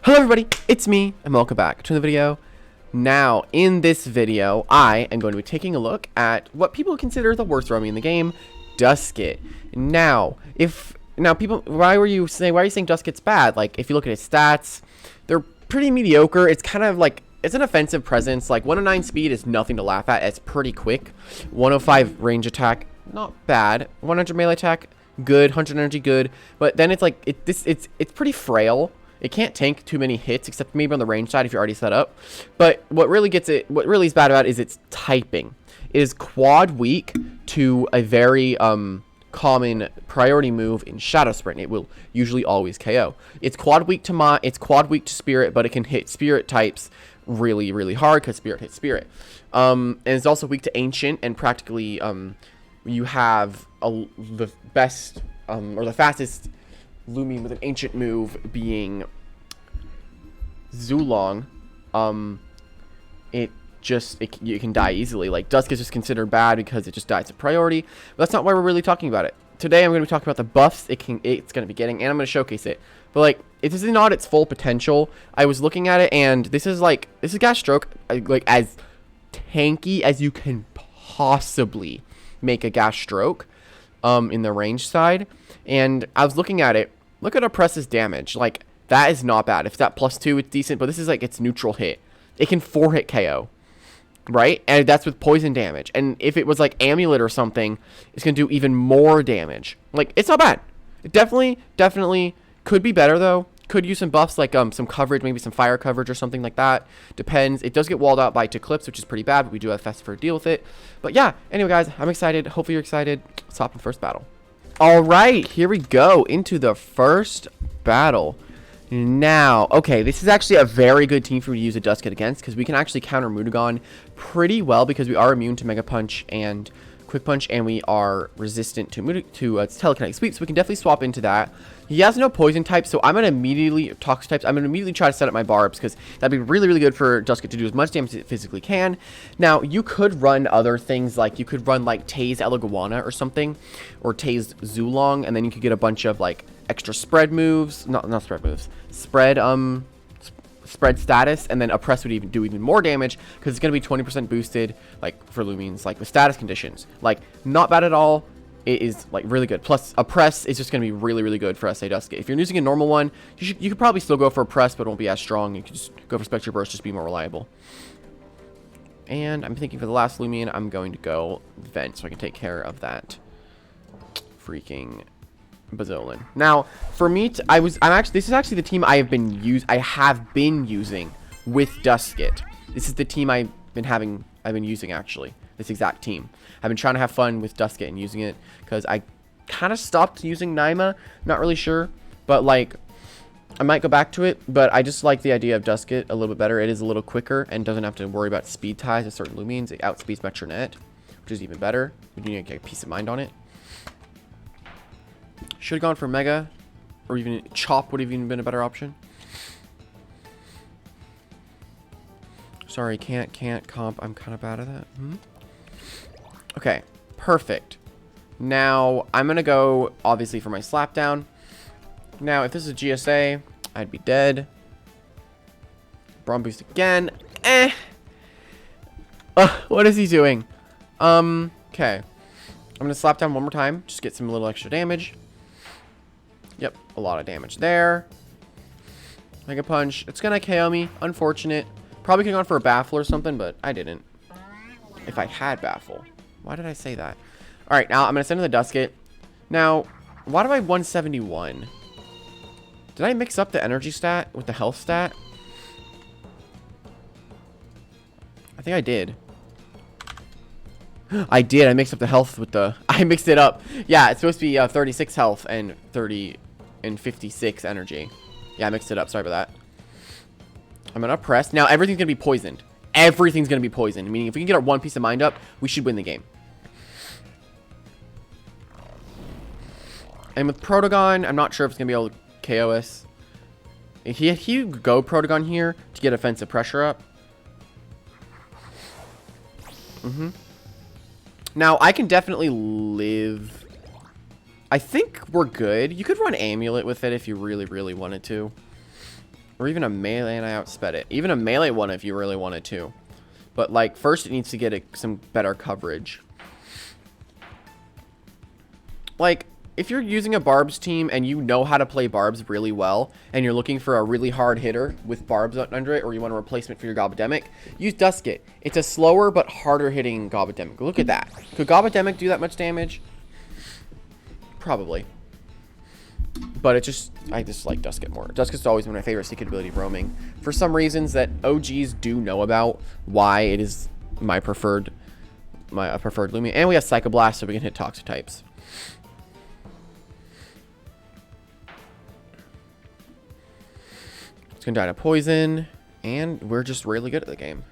Hello everybody, it's me, and welcome back to the video. Now, in this video, I am going to be taking a look at what people consider the worst roaming in the game, Duskit. Now, people, why are you saying Duskit's bad? Like, if you look at his stats, they're pretty mediocre. It's kind of like, it's an offensive presence. Like, 109 speed is nothing to laugh at. It's pretty quick. 105 range attack, not bad. 100 melee attack, good. 100 energy, good. But then it's like, it's pretty frail. It can't tank too many hits, except maybe on the range side if you're already set up. But what really is bad about it is its typing. It is quad weak to a very common priority move in Shadow Sprint. It will usually always KO. It's quad weak to Spirit, but it can hit Spirit types really, really hard because Spirit hits Spirit. And it's also weak to Ancient, and practically you have the best or the fastest Loomian with an ancient move being Zulong. You can die easily. Like, Dusk is just considered bad because it just dies at priority. But that's not why we're really talking about it. Today I'm going to be talking about the buffs it's going to be getting, and I'm going to showcase it. But like, this is not its full potential. I was looking at it, and this is Gas Stroke, like as tanky as you can possibly make a Gas Stroke in the range side. And I was looking at it. Look at Oppress's damage. Like, that is not bad. If it's at +2, it's decent. But this is like its neutral hit. It can 4-hit KO. Right? And that's with poison damage. And if it was like Amulet or something, it's going to do even more damage. Like, it's not bad. It definitely could be better, though. Could use some buffs, like some coverage, maybe some fire coverage or something like that. Depends. It does get walled out by Eclipse, which is pretty bad. But we do have Fast for a deal with it. But yeah. Anyway, guys, I'm excited. Hopefully you're excited. Let's hop in first battle. Alright, here we go into the first battle. Now, okay, this is actually a very good team for me to use a Duskit against, because we can actually counter Mutagon pretty well, because we are immune to Mega Punch and Quick Punch, and we are resistant to Telekinetic Sweep, so we can definitely swap into that. He has no poison types, so I'm going to immediately, Toxic types, I'm going to immediately try to set up my barbs, because that'd be really, really good for Duskit to do as much damage as it physically can. Now, you could run other things, like you could run like Tase Elagawana or something, or Tase Zulong, and then you could get a bunch of like extra spread moves, not spread moves, spread status, and then Oppress would do even more damage because it's going to be 20% boosted, like for Loomians, like with status conditions. Like, not bad at all. It is like really good. Plus, Oppress is just going to be really, really good for SA Duskit. If you're using a normal one, you could probably still go for Oppress, but it won't be as strong. You could just go for Spectre Burst, just be more reliable. And I'm thinking for the last Loomian, I'm going to go Vent so I can take care of that freaking Bazolin. Now, for me, this is actually the team I have been using with Duskit. This is the team I've been using, actually. This exact team. I've been trying to have fun with Duskit and using it because I kind of stopped using Naima. Not really sure, but like, I might go back to it, but I just like the idea of Duskit a little bit better. It is a little quicker and doesn't have to worry about speed ties with certain Loomians. It outspeeds Metronet, which is even better. We need to get peace of mind on it. Should have gone for Mega, or even Chop would have even been a better option. Sorry, can't comp. I'm kind of bad at that. Okay, perfect. Now, I'm going to go, obviously, for my slap down. Now, if this is a GSA, I'd be dead. Braum boost again. What is he doing? Okay. I'm going to slap down one more time. Just get some little extra damage. Yep, a lot of damage there. Mega Punch. It's going to KO me. Unfortunate. Probably could have gone for a Baffle or something, but I didn't. If I had Baffle. Why did I say that? Alright, now I'm going to send in the Duskit. Now, why do I have 171? Did I mix up the energy stat with the health stat? I think I did. I did. I mixed up the health with the... I mixed it up. Yeah, it's supposed to be 36 health and 56 energy. Yeah, I mixed it up. Sorry about that. I'm going to press. Now, everything's going to be poisoned. Everything's going to be poisoned. Meaning, if we can get our one piece of mind up, we should win the game. And with Protogon, I'm not sure if it's going to be able to KO us. If he go Protogon here to get offensive pressure up. Now, I can definitely live. I think we're good. You could run Amulet with it if you really, really wanted to. Or even a melee and I outsped it. Even a melee one if you really wanted to. But, like, first it needs to get some better coverage. Like, if you're using a Barbs team and you know how to play Barbs really well, and you're looking for a really hard hitter with Barbs under it, or you want a replacement for your Gobademic, use Duskit. It's a slower but harder hitting Gobademic. Look at that. Could Gobademic do that much damage? Probably. But I just like Duskit more. Duskit's always been my favorite secret ability roaming. For some reasons that OGs do know about why it is my preferred Loomian. And we have Psychoblast, so we can hit Toxic types. It's gonna die to poison, and we're just really good at the game.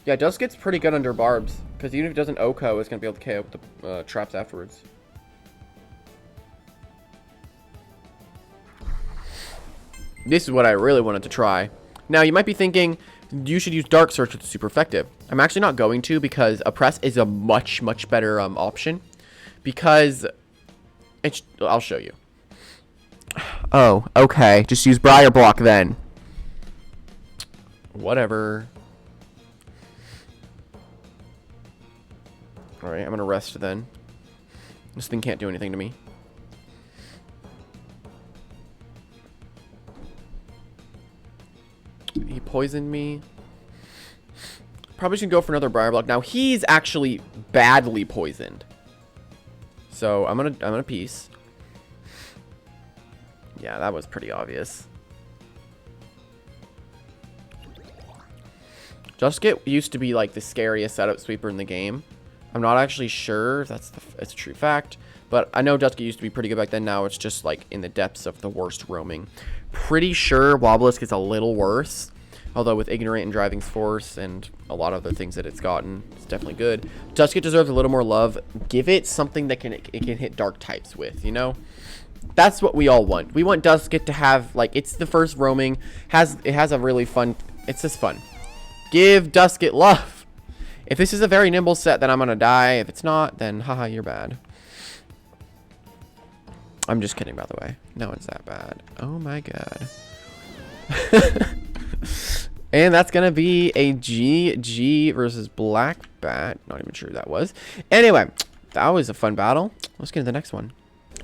Yeah, Duskit's pretty good under Barbs, because even if it doesn't OHKO, it's gonna be able to KO the traps afterwards. This is what I really wanted to try. Now, you might be thinking, you should use Dark Search, which is super effective. I'm actually not going to, because Oppress is a much, much better option. Because, I'll show you. Oh, okay. Just use Briar Block then. Whatever. Alright, I'm gonna rest then. This thing can't do anything to me. He poisoned me. Probably should go for another Briar Block. Now, he's actually badly poisoned. So, I'm gonna peace. Yeah, that was pretty obvious. Duskit used to be like the scariest setup sweeper in the game. I'm not actually sure if that's it's a true fact, but I know Duskit used to be pretty good back then. Now it's just like in the depths of the worst roaming. Pretty sure Wobblisk is a little worse, although with Ignorant and Driving Force and a lot of the things that it's gotten, it's definitely good. Duskit deserves a little more love. Give it something that it can hit dark types with, you know? That's what we all want. We want Duskit to have, like, it's the first roaming. It has a really fun, it's just fun. Give Duskit love. If this is a very nimble set, then I'm gonna die. If it's not, then haha, you're bad. I'm just kidding, by the way. No one's that bad. Oh my god. And that's gonna be a GG versus Black Bat. Not even sure who that was. Anyway, that was a fun battle. Let's get to the next one.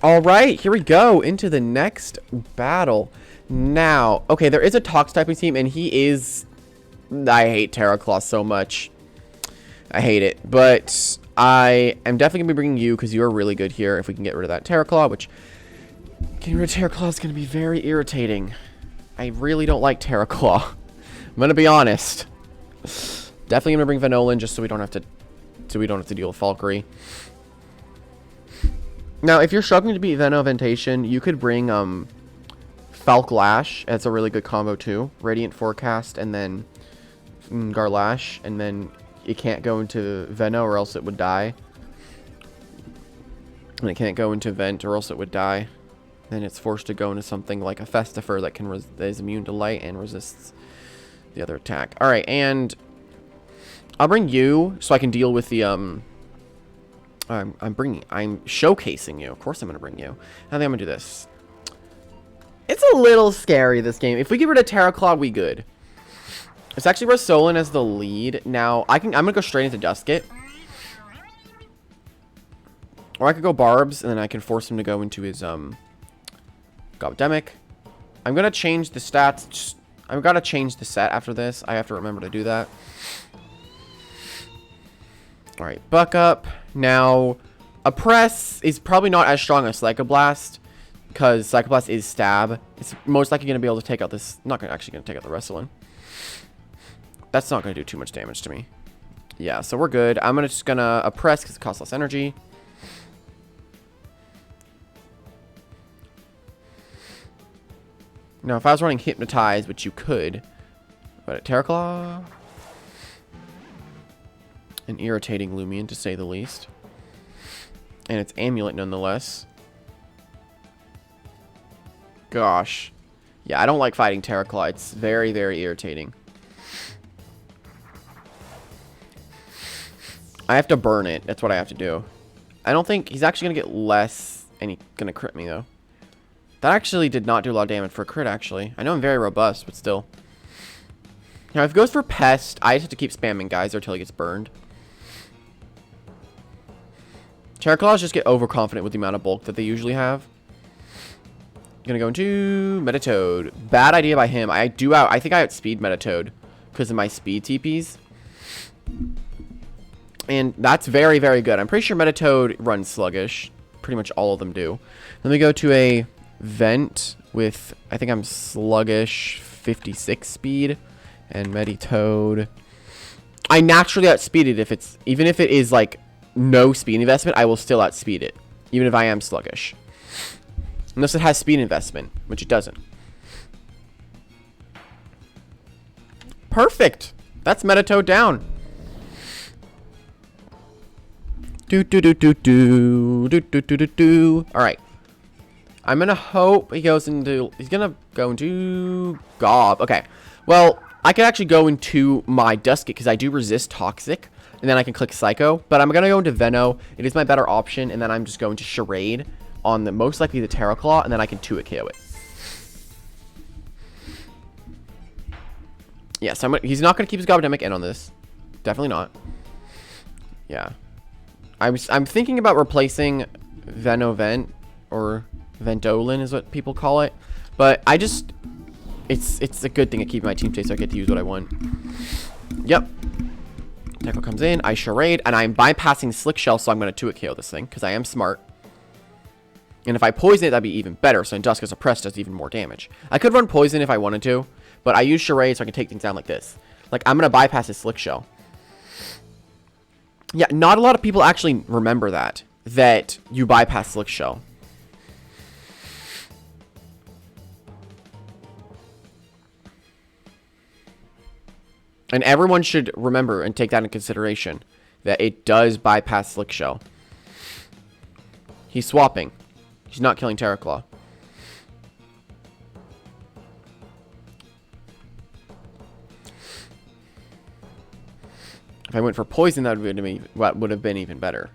All right, here we go into the next battle. Now, okay, there is a Tox typing team, and he is... I hate Terraclaw so much. I hate it, but I am definitely going to be bringing you because you are really good here if we can get rid of that Terraclaw, which getting rid of Terraclaw is going to be very irritating. I really don't like Terraclaw. I'm going to be honest. Definitely going to bring Venolan just so we don't have to deal with Falkery. Now, if you're struggling to beat Venoventation, you could bring Falk Lash. It's a really good combo too. Radiant Forecast and then Garlash, and then it can't go into Veno or else it would die. And it can't go into Vent or else it would die. Then it's forced to go into something like a Festifer that that is immune to light and resists the other attack. All right, and I'll bring you so I can deal with the I'm showcasing you. Of course I'm gonna bring you. I think I'm gonna do this. It's a little scary, this game. If we get rid of Terraclaw, we good. It's actually Rosolin as the lead. Now, I'm gonna go straight into Duskit. Or I could go Barbs, and then I can force him to go into his, Gobademic. I'm gonna change the stats. I've gotta change the set after this. I have to remember to do that. Alright, Buck Up. Now, Oppress is probably not as strong as Psychoblast, because Psychoblast is Stab. It's most likely going to be able to take out this... Not actually going to take out the Wrestling. That's not going to do too much damage to me. Yeah, so we're good. I'm just going to Oppress because it costs less energy. Now, if I was running Hypnotize, which you could, but at Terraclaw... An irritating Loomian, to say the least. And it's Amulet, nonetheless. Gosh. Yeah, I don't like fighting Terraclaw. It's very, very irritating. I have to burn it. That's what I have to do. I don't think... He's actually going to get less... And he's going to crit me, though. That actually did not do a lot of damage for a crit, actually. I know I'm very robust, but still. Now, if it goes for Pest, I just have to keep spamming Geyser until he gets burned. Terraclaws just get overconfident with the amount of bulk that they usually have. Gonna go into Metatoad. Bad idea by him. I think I outspeed Metatoad because of my speed TPs. And that's very, very good. I'm pretty sure Metatoad runs sluggish. Pretty much all of them do. Then we go to a Vent with, I think I'm sluggish 56 speed. And Metatoad. I naturally outspeed it even if it is like no speed investment, I will still outspeed it. Even if I am sluggish. Unless it has speed investment, which it doesn't. Perfect. That's Metatoad down. Alright. I'm gonna hope he goes into... He's gonna go into... Gob. Okay. Well, I could actually go into my Duskit because I do resist Toxic. And then I can click Psycho. But I'm gonna go into Veno. It is my better option. And then I'm just going to Charade on the most likely the Terraclaw. And then I can 2-hit KO it. Yeah, so he's not gonna keep his Gobdemic in on this. Definitely not. Yeah. I'm thinking about replacing Venovent or Ventolin is what people call it, but I just it's a good thing to keep my team safe so I get to use what I want. Yep. Tackle comes in, I Charade, and I'm bypassing Slick Shell, so I'm going to 2-hit KO this thing because I am smart. And if I poison it, that'd be even better. So Duskit Suppressed does even more damage. I could run poison if I wanted to, but I use Charade so I can take things down like this. Like I'm going to bypass his Slick Shell. Yeah, not a lot of people actually remember that you bypass Slick Shell. And everyone should remember and take that into consideration, that it does bypass Slick Shell. He's swapping. He's not killing Terraclaw. If I went for poison, that would have been even better.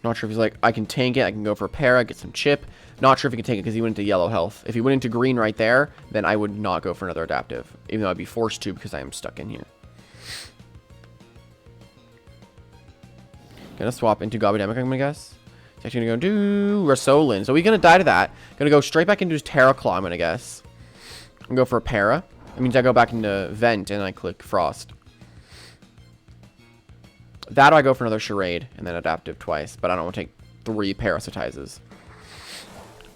Not sure if he's like, I can tank it. I can go for a Para, get some chip. Not sure if he can take it because he went into yellow health. If he went into green right there, then I would not go for another adaptive. Even though I'd be forced to because I am stuck in here. Gonna swap into Gobdemic, I'm gonna guess. He's actually gonna go do Rasolin. So he's gonna die to that. Gonna go straight back into his Terraclaw, I'm gonna guess. I'm gonna go for a Para. That means I go back into Vent and I click Frost. That or I go for another Charade and then Adaptive twice. But I don't want to take 3 Parasitizes.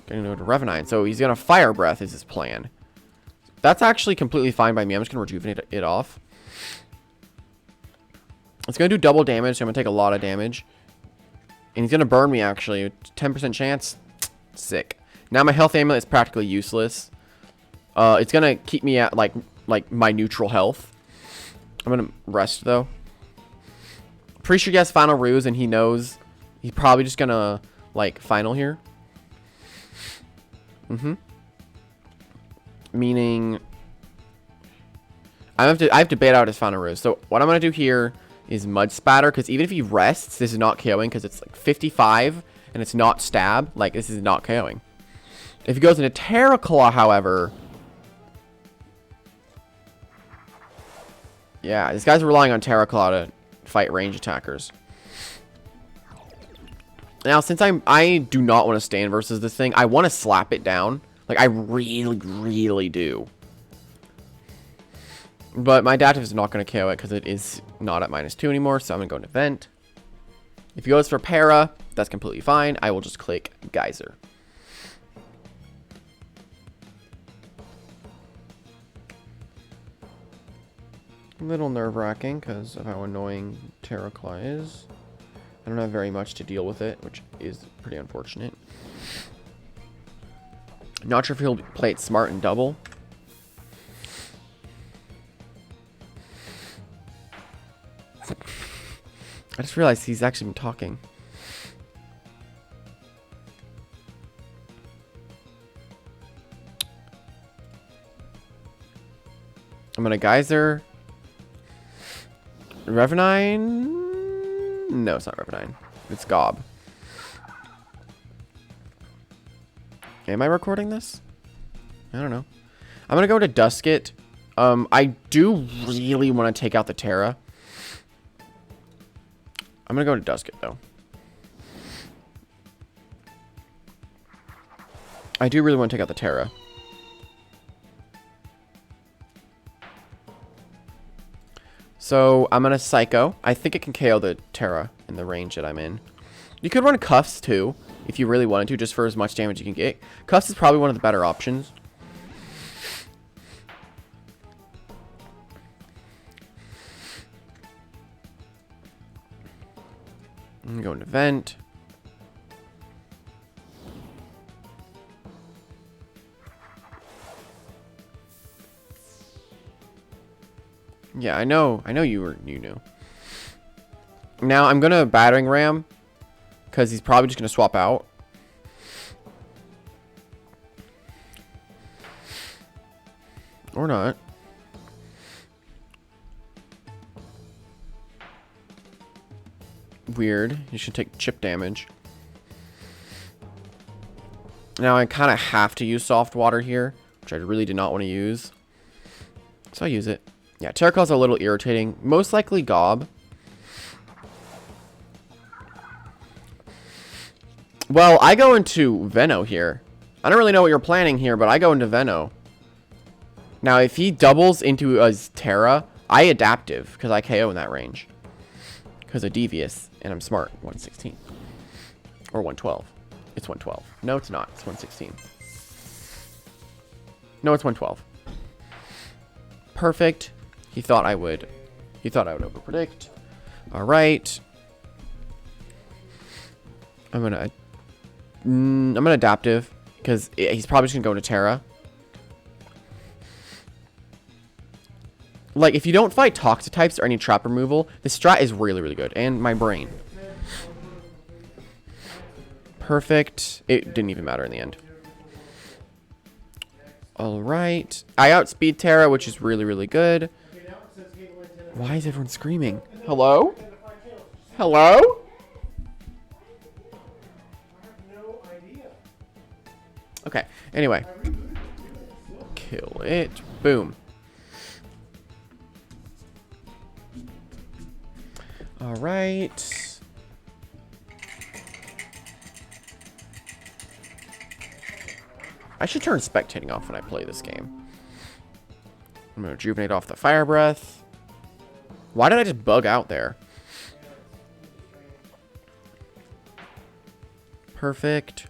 Gonna go to Revenine. So he's gonna Fire Breath is his plan. That's actually completely fine by me. I'm just gonna rejuvenate it off. It's gonna do double damage, so I'm gonna take a lot of damage. And he's gonna burn me actually. 10% chance. Sick. Now my health amulet is practically useless. It's gonna keep me at like my neutral health. I'm gonna rest though. Pretty sure he has Final Ruse and he knows he's probably just gonna like final here. Meaning I have to bait out his Final Ruse. So what I'm gonna do here is Mud Spatter, because even if he rests, this is not KOing because it's like 55 and it's not stab. Like this is not KOing. If he goes into Terraclaw, however. Yeah, this guy's relying on Terraclaw to fight range attackers. Now, since I do not want to stand versus this thing, I want to slap it down. Like, I really, really do. But my adaptive is not going to KO it because it is not at -2 anymore, so I'm going to go into Vent. If he goes for Para, that's completely fine. I will just click Geyser. A little nerve-wracking because of how annoying Terraclaw is. I don't have very much to deal with it, which is pretty unfortunate. Not sure if he'll play it smart and double. I just realized he's actually been talking. I'm gonna Geyser. Revenine? No, it's not Revenine. It's Gob. Am I recording this? I don't know. I'm going to go to Duskit. I do really want to take out the Terra. I'm going to go to Duskit, though. I do really want to take out the Terra. So, I'm going to Psycho. I think it can KO the Terra in the range that I'm in. You could run Cuffs, too, if you really wanted to, just for as much damage you can get. Cuffs is probably one of the better options. I'm going to Vent. Yeah, I know you knew. Now I'm gonna Battering Ram, because he's probably just gonna swap out. Or not. Weird. You should take chip damage. Now I kind of have to use Soft Water here, which I really did not want to use. So I use it. Yeah, Terra Claw's a little irritating. Most likely Gob. Well, I go into Veno here. I don't really know what you're planning here, but I go into Veno. Now, if he doubles into a Terra, I Adaptive, because I KO in that range. Because of Devious, and I'm smart. 116. Or 112. It's 112. No, it's not. It's 116. No, it's 112. Perfect. He thought I would overpredict. All right. I'm gonna Adaptive, because he's probably just gonna go into Terra. Like, if you don't fight Toxic types or any trap removal, the strat is really, really good. And my brain. Perfect. It didn't even matter in the end. Alright. I outspeed Terra, which is really, really good. Why is everyone screaming? Hello? Hello? Okay. Anyway. Kill it. Boom. All right. I should turn spectating off when I play this game. I'm going to rejuvenate off the Fire Breath. Why did I just bug out there? Perfect.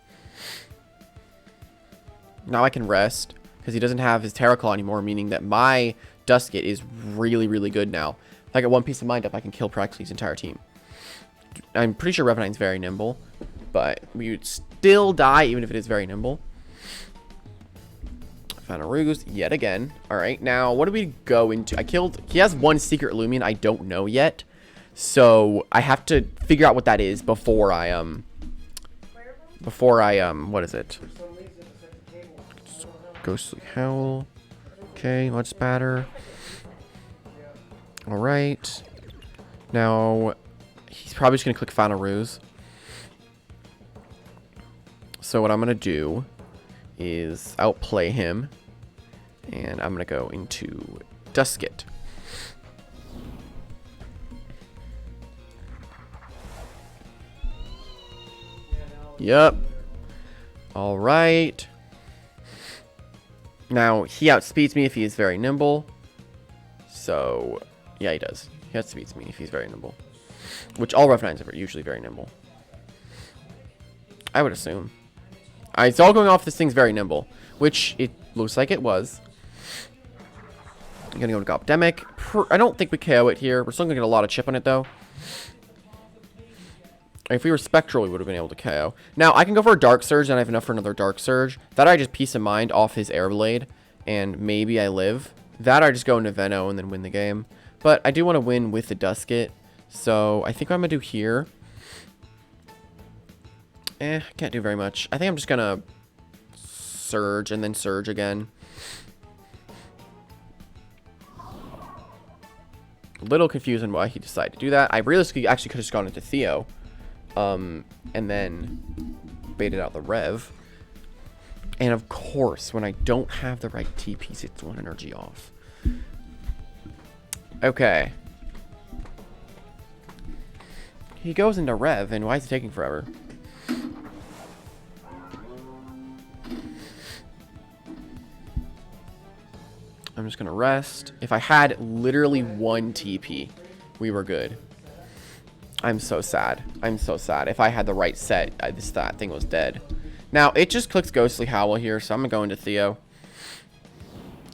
Now I can rest, because he doesn't have his Terra Claw anymore, meaning that my Duskit is really, really good now. If I get one piece of mind up, I can kill practically his entire team. I'm pretty sure Revenine's very nimble, but we would still die even if it is very nimble. Found a ruse yet again. All right, now what do we go into? He has one secret Loomian I don't know yet, so I have to figure out what that is before I what is it? Ghostly Howl. Okay, let's batter. Alright. Now, he's probably just going to click Final Ruse. So what I'm going to do is outplay him. And I'm going to go into Duskit. Yep. Alright. Now, he outspeeds me if he is very nimble. So, yeah, he does. He outspeeds me if he's very nimble. Which all Revenants are usually very nimble. I would assume. It's all going off this thing's very nimble. Which it looks like it was. I'm going to go to Gobdemic. I don't think we KO it here. We're still going to get a lot of chip on it, though. If we were Spectral, we would have been able to KO. Now, I can go for a Dark Surge, and I have enough for another Dark Surge. That I just Peace of Mind off his Air Blade, and maybe I live. That I just go into Veno and then win the game. But I do want to win with the Duskit, so I think what I'm going to do here... can't do very much. I think I'm just going to Surge and then Surge again. A little confused on why he decided to do that. I realistically actually could have just gone into Theo. And then baited out the Rev. And of course, when I don't have the right TPs, it's 1 energy off. Okay. He goes into Rev, and why is it taking forever? I'm just gonna rest. If I had literally 1 TP, we were good. I'm so sad. I'm so sad. If I had the right set, that thing was dead. Now, it just clicks Ghostly Howl here, so I'm gonna go into Theo.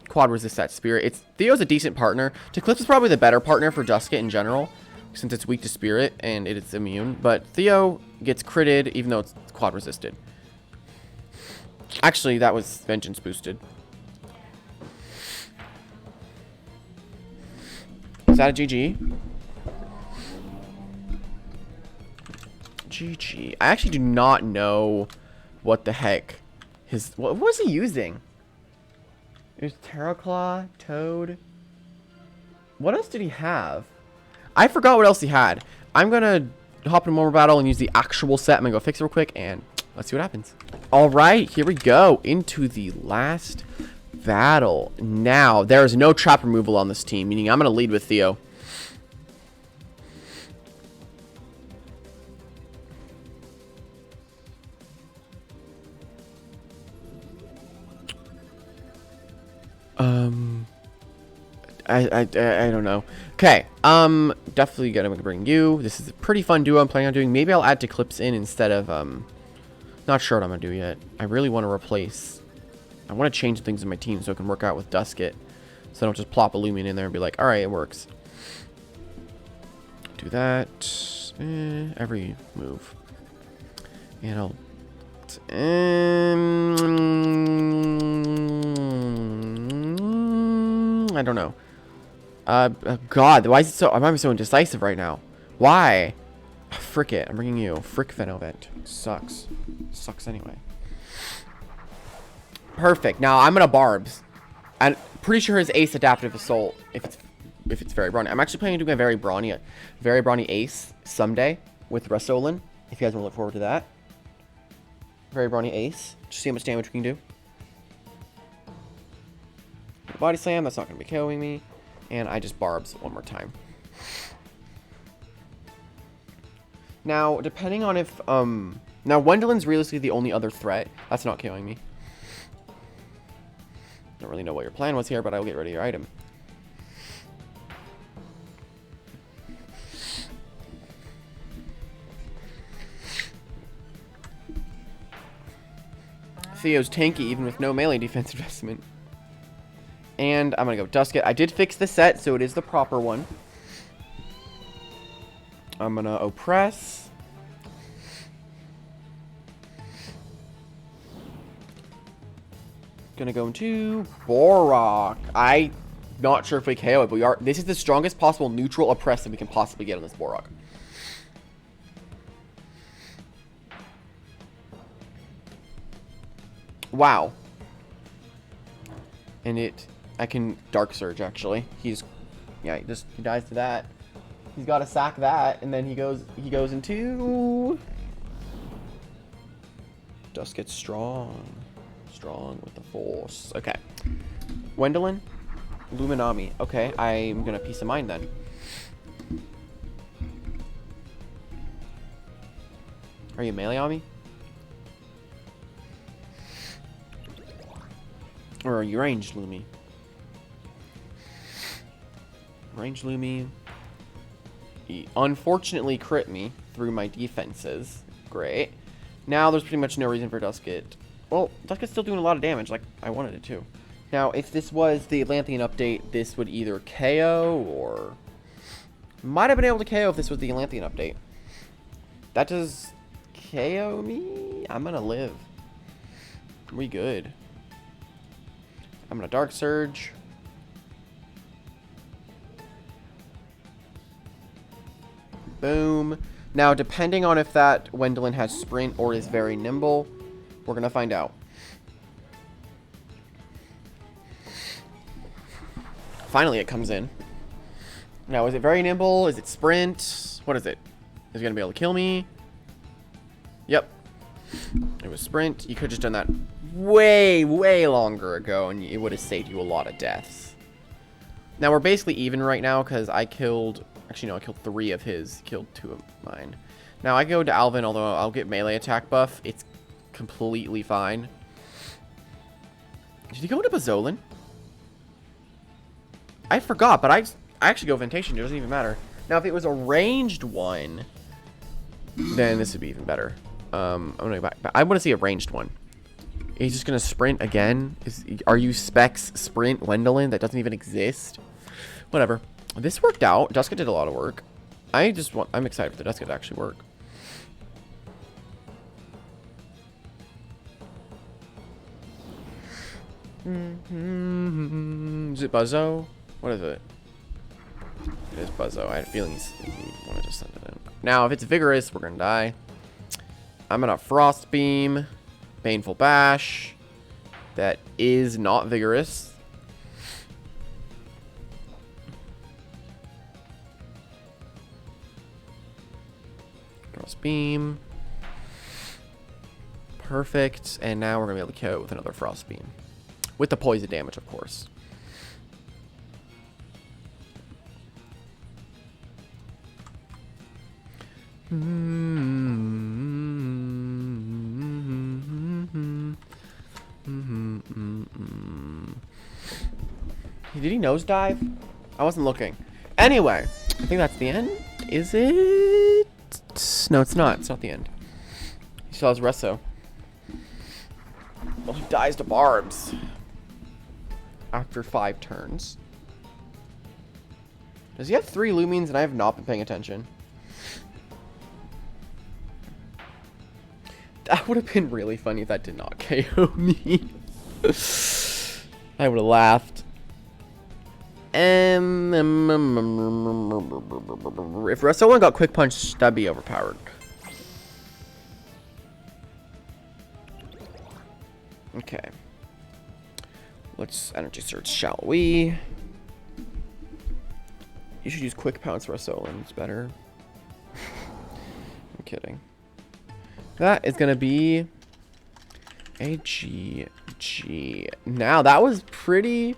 Quad resist that Spirit. Theo's a decent partner. Eclipse is probably the better partner for Duskit in general, since it's weak to Spirit and it's immune. But Theo gets critted, even though it's quad resisted. Actually, that was Vengeance boosted. Is that a GG? GG. I actually do not know what the heck what was he using? It was Terraclaw, Toad. What else did he have? I forgot what else he had. I'm gonna hop in one more battle and use the actual set. I'm gonna go fix it real quick and let's see what happens. All right, here we go into the last battle. Now, there is no trap removal on this team, meaning I'm going to lead with Theo. I don't know. Okay, definitely gonna bring you. This is a pretty fun duo I'm planning on doing. Maybe I'll add Eclipse in instead of, not sure what I'm gonna do yet. I really want to replace... I want to change things in my team so it can work out with Duskit. So I don't just plop a Loomian in there and be like, alright, it works. Do that. Every move. And I'll... I don't know. God, why is it so... I'm so indecisive right now. Why? Frick it. I'm bringing you. Frick Venovent. Sucks. Sucks anyway. Perfect. Now I'm gonna Barbs. I'm pretty sure his Ace Adaptive Assault, if it's very brawny. I'm actually planning to do a very brawny Ace someday with Restolan. If you guys want to look forward to that. Very brawny Ace. Just see how much damage we can do. Body Slam. That's not gonna be killing me. And I just Barbs one more time. Now, depending on if now Wendelin's realistically the only other threat. That's not killing me. Don't really know what your plan was here, but I will get rid of your item. Theo's tanky even with no melee defense investment. And I'm gonna go Duskit. I did fix the set, so it is the proper one. I'm gonna oppress. Gonna go into Borak. I'm not sure if we KO it, but we are. This is the strongest possible neutral oppressive we can possibly get on this Borak. Wow. And I can Dark Surge actually. He dies to that. He's got to sack that, and then he goes into Duskit's strong with the force. Okay. Wendelin, Luminami. Okay, I'm gonna Peace of Mind then. Are you melee on me? Or are you ranged, Lumi? Ranged Lumi. He unfortunately crit me through my defenses. Great. Now there's pretty much no reason for Duskit. Well, Duskit's still doing a lot of damage like I wanted it to. Now, if this was the Atlantean update, this would either KO or... Might have been able to KO if this was the Atlantean update. That does KO me? I'm gonna live. We good. I'm gonna Dark Surge. Boom. Now, depending on if that Wendelin has Sprint or is very nimble, we're gonna find out. Finally, it comes in. Now, is it very nimble? Is it Sprint? What is it? Is it gonna be able to kill me? Yep. It was Sprint. You could have just done that way, way longer ago, and it would have saved you a lot of deaths. Now, we're basically even right now, because I killed... Actually, no, I killed 3 of his. Killed 2 of mine. Now, I go to Alvin, although I'll get melee attack buff. It's completely fine. Did he go into Bazzolan? I forgot, but I actually go Ventation. It doesn't even matter. Now, if it was a ranged one, then this would be even better. I'm gonna go back. I want to see a ranged one. He's just gonna sprint again. Are you Specs Sprint Wendelin? That doesn't even exist. Whatever. This worked out. Duskit did a lot of work. I'm excited for the Duskit to actually work. Is it Buzzo? What is it? It is Buzzo. I had a feeling he wanted to send it in. Now, if it's Vigorous, we're gonna die. I'm gonna Frost Beam, Baneful Bash. That is not Vigorous. Frost Beam. Perfect. And now we're gonna be able to kill it with another Frost Beam. With the poison damage, of course. Did he nosedive? I wasn't looking. Anyway, I think that's the end. Is it? No, it's not. It's not the end. He still has Resso. Well, he dies to Barbs. After 5 turns. Does he have 3 Loomians and I have not been paying attention? That would have been really funny if that did not KO me. I would have laughed. If someone got Quick Punch, that'd be overpowered. Okay. Let's energy search, shall we? You should use Quick Pounce Resolan. It's better. I'm kidding. That is going to be a GG. Now, that was pretty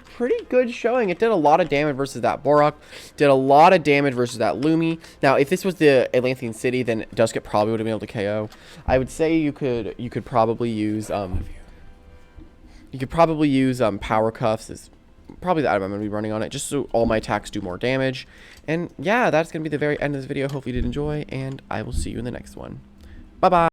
good showing. It did a lot of damage versus that Borak. Did a lot of damage versus that Lumi. Now, if this was the Atlantean City, then Duskit probably would have been able to KO. I would say you could probably use Power Cuffs is probably the item I'm going to be running on it, just so all my attacks do more damage. And yeah, that's going to be the very end of this video. Hopefully you did enjoy, and I will see you in the next one. Bye-bye.